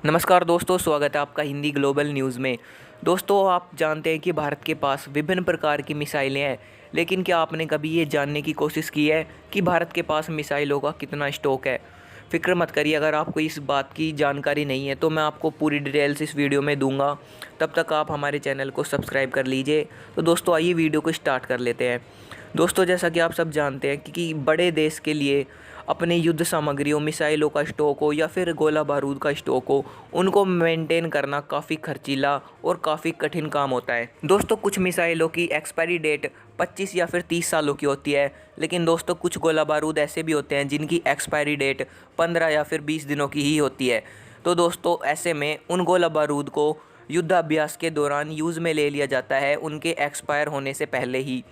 नमस्कार दोस्तों, स्वागत है आपका हिंदी ग्लोबल न्यूज़ में। दोस्तों, आप जानते हैं कि भारत के पास विभिन्न प्रकार की मिसाइलें हैं, लेकिन क्या आपने कभी ये जानने की कोशिश की है कि भारत के पास मिसाइलों का कितना स्टॉक है? फ़िक्र मत करिए, अगर आपको इस बात की जानकारी नहीं है तो मैं आपको पूरी डिटेल्स इस वीडियो में दूंगा। तब तक आप हमारे चैनल को सब्सक्राइब कर लीजिए। तो दोस्तों, आइए वीडियो को स्टार्ट कर लेते हैं। दोस्तों, जैसा कि आप सब जानते हैं कि बड़े देश के लिए अपने युद्ध सामग्रियों, मिसाइलों का स्टॉक हो या फिर गोला बारूद का स्टॉक हो, उनको मेंटेन करना काफ़ी खर्चीला और काफ़ी कठिन काम होता है। दोस्तों, कुछ मिसाइलों की एक्सपायरी डेट 25 या फिर 30 सालों की होती है, लेकिन दोस्तों कुछ गोला बारूद ऐसे भी होते हैं जिनकी एक्सपायरी डेट 15 या फिर 20 दिनों की ही होती है। तो दोस्तों, ऐसे में उन गोला बारूद को युद्धाभ्यास के दौरान यूज़ में ले लिया जाता है, उनके एक्सपायर होने से पहले ही।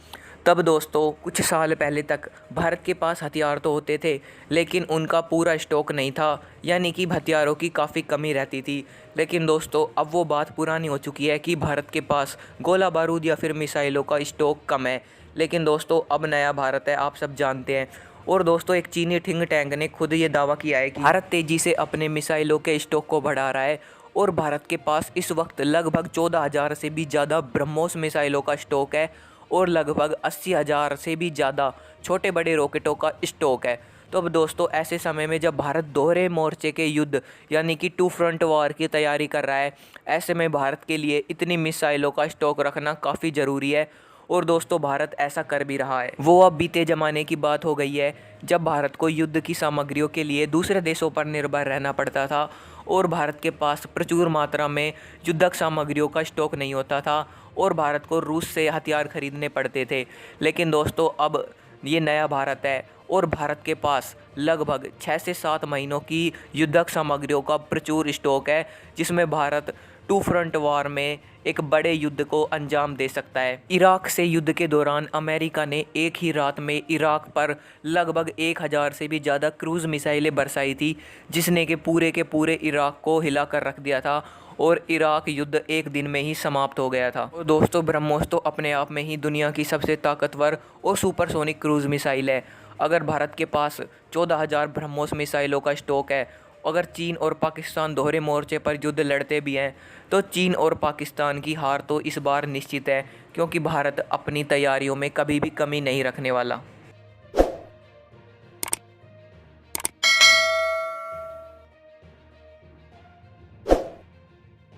तब दोस्तों, कुछ साल पहले तक भारत के पास हथियार तो होते थे, लेकिन उनका पूरा स्टॉक नहीं था, यानी कि हथियारों की काफ़ी कमी रहती थी। लेकिन दोस्तों, अब वो बात पुरानी हो चुकी है कि भारत के पास गोला बारूद या फिर मिसाइलों का स्टॉक कम है। लेकिन दोस्तों, अब नया भारत है, आप सब जानते हैं। और दोस्तों, एक चीनी थिंक टैंक ने खुद ये दावा किया है कि भारत तेज़ी से अपने मिसाइलों के स्टॉक को बढ़ा रहा है और भारत के पास इस वक्त लगभग 14,000 से भी ज़्यादा ब्रह्मोस मिसाइलों का स्टॉक है और लगभग 80,000 से भी ज़्यादा छोटे बड़े रॉकेटों का स्टॉक है। तो अब दोस्तों, ऐसे समय में जब भारत दोहरे मोर्चे के युद्ध यानी कि टू फ्रंट वॉर की तैयारी कर रहा है, ऐसे में भारत के लिए इतनी मिसाइलों का स्टॉक रखना काफ़ी ज़रूरी है। और दोस्तों, भारत ऐसा कर भी रहा है। वो अब बीते ज़माने की बात हो गई है जब भारत को युद्ध की सामग्रियों के लिए दूसरे देशों पर निर्भर रहना पड़ता था और भारत के पास प्रचुर मात्रा में युद्धक सामग्रियों का स्टॉक नहीं होता था और भारत को रूस से हथियार खरीदने पड़ते थे। लेकिन दोस्तों, अब ये नया भारत है और भारत के पास लगभग 6 से 7 महीनों की युद्धक सामग्रियों का प्रचुर स्टॉक है, जिसमें भारत टू फ्रंट वॉर में एक बड़े युद्ध को अंजाम दे सकता है। इराक से युद्ध के दौरान अमेरिका ने एक ही रात में इराक पर लगभग 1,000 से भी ज़्यादा क्रूज़ मिसाइलें बरसाई थी, जिसने के पूरे इराक को हिला कर रख दिया था और इराक युद्ध एक दिन में ही समाप्त हो गया था। और दोस्तों, ब्रह्मोस तो अपने आप में ही दुनिया की सबसे ताकतवर और सुपरसोनिक क्रूज़ मिसाइल है। अगर भारत के पास 14,000 ब्रह्मोस मिसाइलों का स्टॉक है, अगर चीन और पाकिस्तान दोहरे मोर्चे पर युद्ध लड़ते भी हैं, तो चीन और पाकिस्तान की हार तो इस बार निश्चित है, क्योंकि भारत अपनी तैयारियों में कभी भी कमी नहीं रखने वाला।